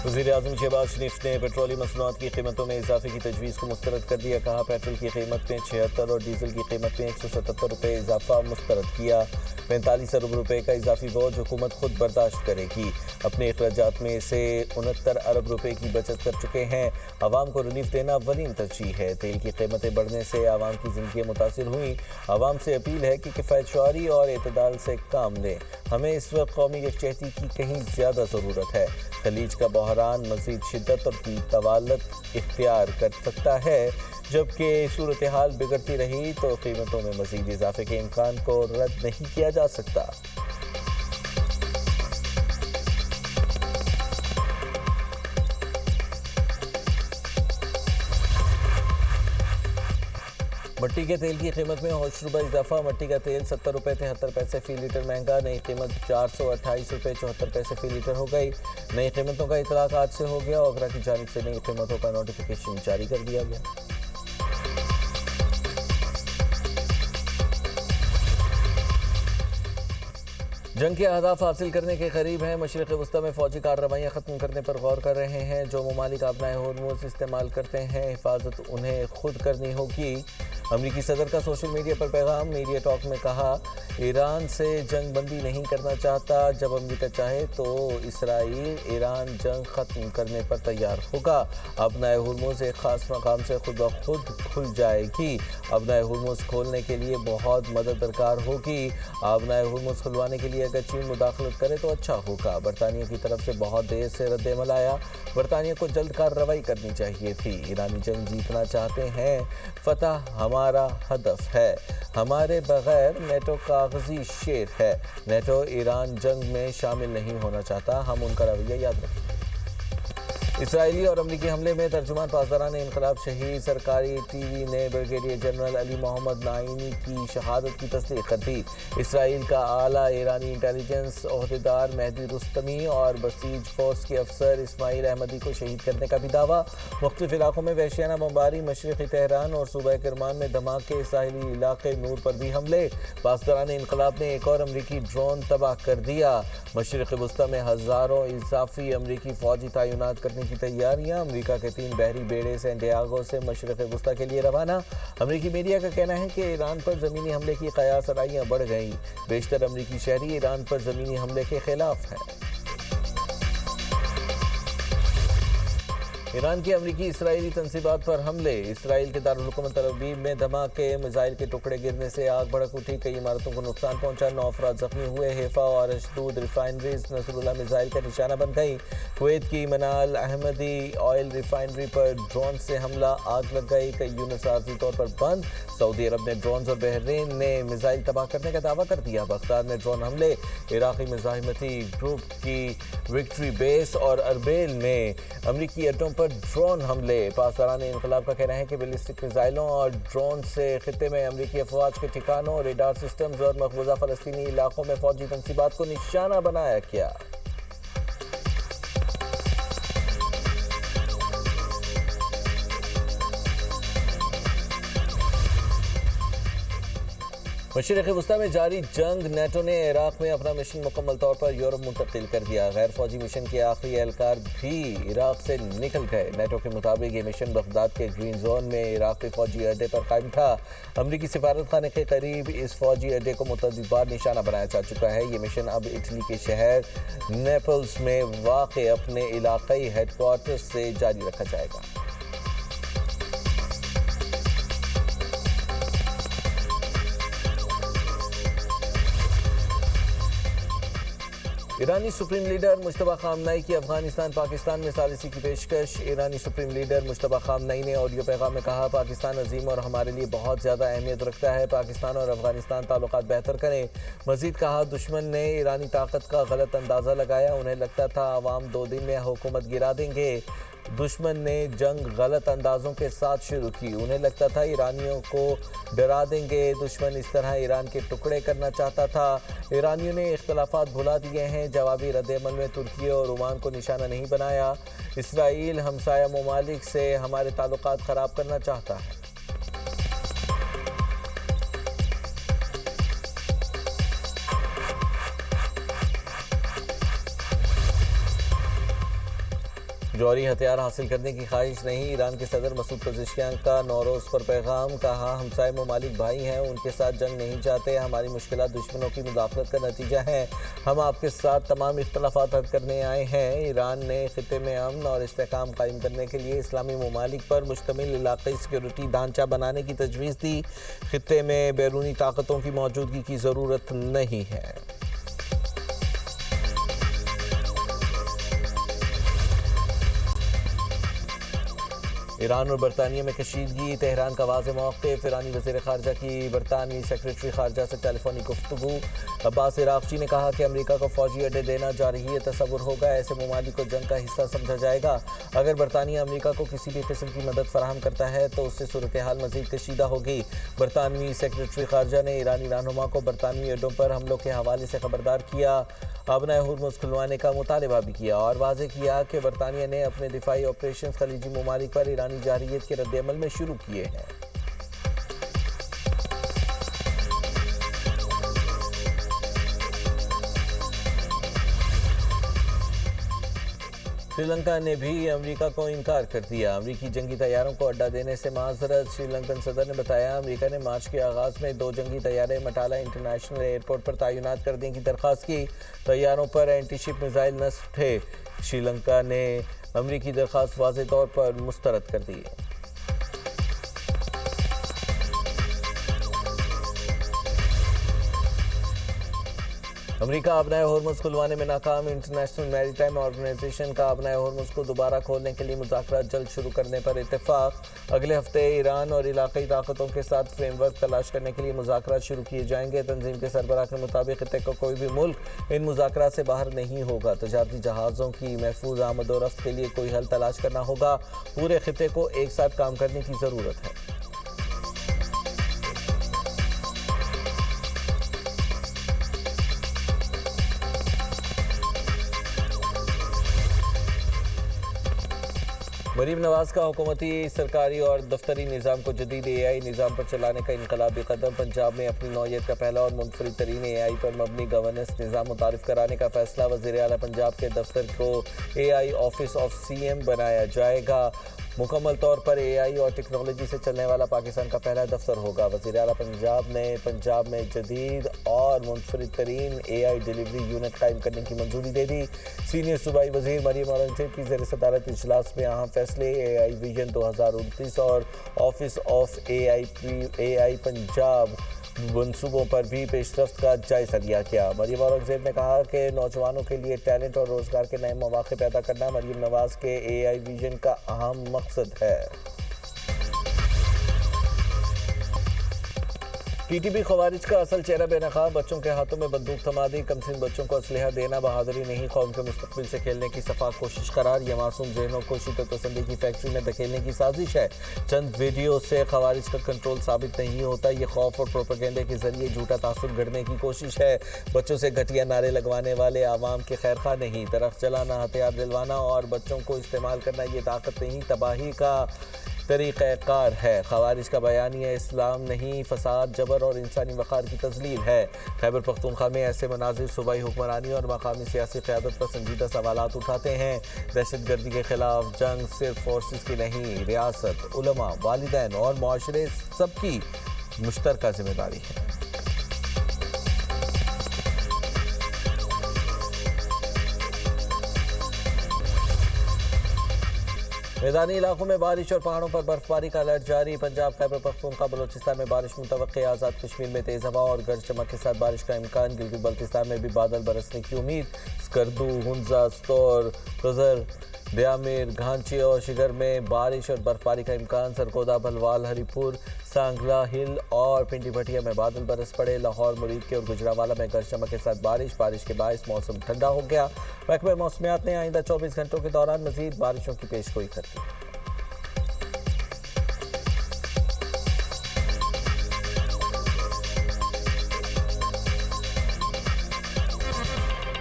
वज़ीर-ए-आज़म शहबाज शरीफ ने पेट्रोलियम मसनूआत की कीमतों में इजाफे की तजवीज़ को मुस्तरद कर दिया। कहा, पेट्रोल की कीमत में 76 और डीजल की कीमत में 177 रुपये इजाफा मुस्तरद किया। 45 अरब रुपये का इजाफी बोझ हुकूमत खुद बर्दाश्त करेगी। अपने अखराजात में से 69 अरब रुपये की बचत कर चुके हैं। आवाम को रिलीफ देना अव्वलीन तरजीह है। तेल की कीमतें बढ़ने से आवाम की ज़िंदगी मुतासिर हुई। आवाम से अपील है कि किफ़ायत शुआरी और एतदाल से काम लें। हमें इस वक्त कौमी यकजहती की कहीं ज़्यादा ज़रूरत है। खलीज का बहरान मज़ीद शिद्दत और तवालत इख्तियार कर सकता है। जबकि सूरत हाल बिगड़ती रही तो कीमतों में मज़ीद इजाफे के इम्कान को रद्द नहीं किया जा सकता। मट्टी के तेल की कीमत में ₹8 इजाफा। मट्टी का तेल 70 रुपये 73 पैसे फ़ी लीटर महंगा। नई कीमत 428 रुपये 74 पैसे फ़ी लीटर हो गई। नई कीमतों का इतलाक आज से हो गया। ओगरा की जानिब से नई कीमतों का नोटिफिकेशन जारी कर दिया गया। जंग के अहदाफ हासिल करने के करीब हैं। मशरिक़ वस्ता में फ़ौजी कार्रवाइयाँ ख़त्म करने पर गौर कर रहे हैं। जो ममालिक अपना हॉर्मोज़ इस्तेमाल करते हैं, हिफाजत उन्हें खुद करनी होगी। अमरीकी सदर का सोशल मीडिया पर पैगाम। मीडिया टॉक में कहा, ईरान से जंग बंदी नहीं करना चाहता। जब अमरीका चाहे तो इसराइल ईरान जंग ख़त्म करने पर तैयार होगा। अपना हॉर्मोज़ एक ख़ास मकाम से खुद ब खुद खुल जाएगी। अपना हॉर्मोज़ खोलने के लिए बहुत मदद दरकार होगी। अपना हॉर्मोज़ खुलवाने के लिए अगर चीन मुदाखलत करे तो अच्छा होगा। बरतानिया की तरफ से बहुत देर से रद्द-ए-अमल आया। बरतानिया को जल्द कार्रवाई करनी चाहिए थी। ईरानी जंग जीतना चाहते हैं। फतह हमारा हदफ है। हमारे बगैर नेटो कागजी शेर है। नेटो ईरान जंग में शामिल नहीं होना चाहता। हम उनका रवैया याद रखें। इसराइली और अमरीकी हमले में तर्जुमान पासदारान इनकलाब शहीद सरकारी टीवी ने brigadier general Ali Mohammad Naini की शहादत की तस्दीक कर दी। इसराइल का आला ईरानी इंटेलिजेंस ओहदेदार मेहदी रुस्तमी और बसीज फोर्स के अफसर इस्माइल अहमदी को शहीद करने का भी दावा। मुख्तलिफ इलाकों में वहशियाना बमबारी। मशरक़ी तेहरान और सूबा किरमान में धमाके। साहिली इलाके नूर पर भी हमले। पासदारान इनकलाब ने एक और अमरीकी ड्रोन तबाह कर दिया। मशरिक़ वस्ता में हज़ारों इजाफी अमरीकी फ़ौजी तैनात करने की तैयारियां। अमेरिका के 3 बहरी बेड़े सैंटियागो से मशरिक़ वस्ता के लिए रवाना। अमरीकी मीडिया का कहना है कि ईरान पर ज़मीनी हमले की क़यासराइयाँ बढ़ गईं। बेशतर अमरीकी शहरी ईरान पर ज़मीनी हमले के खिलाफ हैं। ईरान की अमरीकी इसराइली तंसीबात पर हमले। इसराइल के दारुल हुकूमत तल अवीव में धमाके। मिसाइल के टुकड़े गिरने से आग भड़क उठी। कई इमारतों को नुकसान पहुंचा। 9 अफराद जख्मी हुए। हैफा और अशदूद रिफाइनरीज नसरुल्लाह मिसाइल का निशाना बन गई। कुवैत की मनाल अहमदी ऑयल रिफाइनरी पर ड्रोन से हमला। आग लग गई। कई यूनिट आर्जी तौर पर बंद। सऊदी अरब ने ड्रोन और बहरीन ने मिसाइल तबाह करने का दावा कर दिया। बगदाद में ड्रोन हमले। इराक़ी मुजाहिमती ग्रुप की विक्ट्री बेस और अरबेल में अमरीकी अड्डों पर ड्रोन हमले। पासदारान इनकलाब का कहना है कि बैलिस्टिक मिसाइलों और ड्रोन से खित्ते में अमरीकी अफवाज के ठिकानों, रेडार सिस्टम्स और मकबूजा फ़लस्तीनी इलाकों में फ़ौजी तंसीबात को निशाना बनाया गया। मशरिक़ वस्ता में जारी जंग। नेटो ने इराक़ में अपना मिशन मुकम्मल तौर पर यूरोप मुंतकिल कर दिया। गैर फौजी मिशन के आखिरी एहलकार भी इराक़ से निकल गए। नेटो के मुताबिक ये मिशन बगदाद के ग्रीन जोन में इराक़ी फौजी अड्डे पर कायम था। अमरीकी सिफारत खाने के करीब इस फौजी अड्डे को मुतअद्दिद बार निशाना बनाया जा चुका है। ये मिशन अब इटली के शहर नेपल्स में वाक़ अपने इलाक़ाई हेडक्वार्टर से जारी रखा जाएगा। ईरानी सुप्रीम लीडर मुश्तबा खामनई की अफगानिस्तान पाकिस्तान में सालिसी की पेशकश। ईरानी सुप्रीम लीडर मुश्तबा खामनई ने ऑडियो पैगाम में कहा, पाकिस्तान अजीम और हमारे लिए बहुत ज़्यादा अहमियत रखता है। पाकिस्तान और अफगानिस्तान ताल्लुकात बेहतर करें। मजीद कहा, दुश्मन ने ईरानी ताकत का गलत अंदाज़ा लगाया। उन्हें लगता था अवाम 2 दिन में हुकूमत गिरा देंगे। दुश्मन ने जंग गलत अंदाज़ों के साथ शुरू की। उन्हें लगता था ईरानियों को डरा देंगे। दुश्मन इस तरह ईरान के टुकड़े करना चाहता था। ईरानियों ने इख्तलाफात भुला दिए हैं। जवाबी रद्द-ए-अमल में तुर्की और ओमान को निशाना नहीं बनाया। इसराइल हमसाया ममालिक से हमारे ताल्लुकात ख़राब करना चाहता है। جوہری ہتھیار حاصل کرنے کی خواہش نہیں، ایران کے صدر مسعود پزشکیان کا نوروز پر پیغام، کہا ہمسائے ممالک بھائی ہیں، ان کے ساتھ جنگ نہیں چاہتے، ہماری مشکلات دشمنوں کی مداخلت کا نتیجہ ہیں، ہم آپ کے ساتھ تمام اختلافات حل کرنے آئے ہیں۔ ایران نے خطے میں امن اور استحکام قائم کرنے کے لیے اسلامی ممالک پر مشتمل علاقائی سیکیورٹی ڈھانچہ بنانے کی تجویز دی، خطے میں بیرونی طاقتوں کی موجودگی کی ضرورت نہیں ہے۔ ایران اور برطانیہ میں کشیدگی، تہران کا واضح موقف، ایرانی وزیر خارجہ کی برطانوی سیکرٹری خارجہ سے ٹیلی فونک گفتگو۔ عباس عراقچی نے کہا کہ امریکہ کو فوجی اڈے دینا جارحیت تصور ہوگا، ایسے ممالک کو جنگ کا حصہ سمجھا جائے گا۔ اگر برطانیہ امریکہ کو کسی بھی قسم کی مدد فراہم کرتا ہے تو اس سے صورتحال مزید کشیدہ ہوگی۔ برطانوی سیکرٹری خارجہ نے ایرانی رہنما کو برطانوی اڈوں پر حملوں کے حوالے سے خبردار کیا، ابنائے ہرمز کھلوانے کا مطالبہ بھی کیا اور واضح کیا کہ برطانیہ نے اپنے دفاعی آپریشنز خلیجی ممالک پر ایرانی جارحیت کے رد عمل میں شروع کیے ہیں۔ سری لنکا نے بھی امریکہ کو انکار کر دیا، امریکی جنگی طیاروں کو اڈہ دینے سے معذرت۔ سری لنکن صدر نے بتایا امریکہ نے مارچ کے آغاز میں 2 جنگی طیارے مٹالہ انٹرنیشنل ایئرپورٹ پر تعینات کرنے کی درخواست کی، طیاروں پر اینٹی شپ میزائل نصب تھے۔ سری لنکا نے امریکی درخواست واضح طور پر مسترد کر دی۔ امریکہ ابنائے ہرمز کھلوانے میں ناکام، انٹرنیشنل میری ٹائم آرگنائزیشن کا ابنائے ہرمز کو دوبارہ کھولنے کے لیے مذاکرات جلد شروع کرنے پر اتفاق۔ اگلے ہفتے ایران اور علاقائی طاقتوں کے ساتھ فریم ورک تلاش کرنے کے لیے مذاکرات شروع کیے جائیں گے۔ تنظیم کے سربراہ کے مطابق خطے کا کوئی بھی ملک ان مذاکرات سے باہر نہیں ہوگا۔ تجارتی جہازوں کی محفوظ آمد و رفت کے لیے کوئی حل تلاش کرنا ہوگا، پورے خطے کو ایک ساتھ کام کرنے کی ضرورت ہے۔ مریم نواز کا حکومتی، سرکاری اور دفتری نظام کو جدید اے آئی نظام پر چلانے کا انقلابی قدم، پنجاب میں اپنی نوعیت کا پہلا اور منفرد ترین اے آئی پر مبنی گورننس نظام متعارف کرانے کا فیصلہ، وزیر اعلیٰ پنجاب کے دفتر کو اے آئی آفس آف سی ایم بنایا جائے گا، مکمل طور پر اے آئی اور ٹیکنالوجی سے چلنے والا پاکستان کا پہلا دفتر ہوگا۔ وزیر اعلیٰ پنجاب نے پنجاب میں جدید اور منفرد ترین اے آئی ڈیلیوری یونٹ قائم کرنے کی منظوری دے دی۔ سینئر صوبائی وزیر مریم اورنگزیب کی زیر صدارت اجلاس میں اہم فیصلے، اے آئی ویژن 2029 اور آفس آف اے آئی پنجاب منصوبوں پر بھی پیش رفت کا جائزہ لیا گیا۔ مریم اورنگزیب نے کہا کہ نوجوانوں کے لیے ٹیلنٹ اور روزگار کے نئے مواقع پیدا کرنا مریم نواز کے اے آئی ویژن کا اہم مقصد ہے۔ پی ٹی پی خوارج کا اصل چہرہ بے نقاب، بچوں کے ہاتھوں میں بندوق تھما دی، کمسن بچوں کو اسلحہ دینا بہادری نہیں، قوم کے مستقبل سے کھیلنے کی شفاف کوشش قرار، یہ معصوم ذہنوں کو شدت پسندی کی فیکٹری میں دھکیلنے کی سازش ہے۔ چند ویڈیو سے خوارج کا کنٹرول ثابت نہیں ہوتا، یہ خوف اور پروپیگنڈے کے ذریعے جھوٹا تاثر گھڑنے کی کوشش ہے۔ بچوں سے گھٹیا نعرے لگوانے والے عوام کے خیرخواہ نہیں، درخت جلانا، ہتھیار دلوانا اور بچوں کو استعمال کرنا یہ طاقت نہیں، تباہی کا طریقہ کار ہے۔ خوارج کا بیانیہ اسلام نہیں، فساد، جبر اور انسانی وقار کی تذلیل ہے۔ خیبر پختونخوا میں ایسے مناظر صوبائی حکمرانی اور مقامی سیاسی قیادت پر سنجیدہ سوالات اٹھاتے ہیں۔ دہشت گردی کے خلاف جنگ صرف فورسز کی نہیں، ریاست، علماء، والدین اور معاشرے سب کی مشترکہ ذمہ داری ہے۔ میدانی علاقوں میں بارش اور پہاڑوں پر برف باری کا الرٹ جاری، پنجاب، خیبر پختونخوا، بلوچستان میں بارش متوقع، آزاد کشمیر میں تیز ہوا اور گرج چمک کے ساتھ بارش کا امکان، گلگت بلتستان میں بھی بادل برسنے کی امید، سکردو، ہنزا، ستور، کزر، دیامیر، گھانچی اور شگر میں بارش اور برف باری کا امکان، سرگودا، بھلوال، ہری پور، سانگلا ہل اور پنڈی بھٹیا میں بادل برس پڑے، لاہور، مرید کے اور گجرانوالہ میں گرج چمک کے ساتھ بارش کے باعث موسم ٹھنڈا ہو گیا۔ محکمہ موسمیات نے آئندہ 24 گھنٹوں کے دوران مزید بارشوں کی پیش گوئی کر دی۔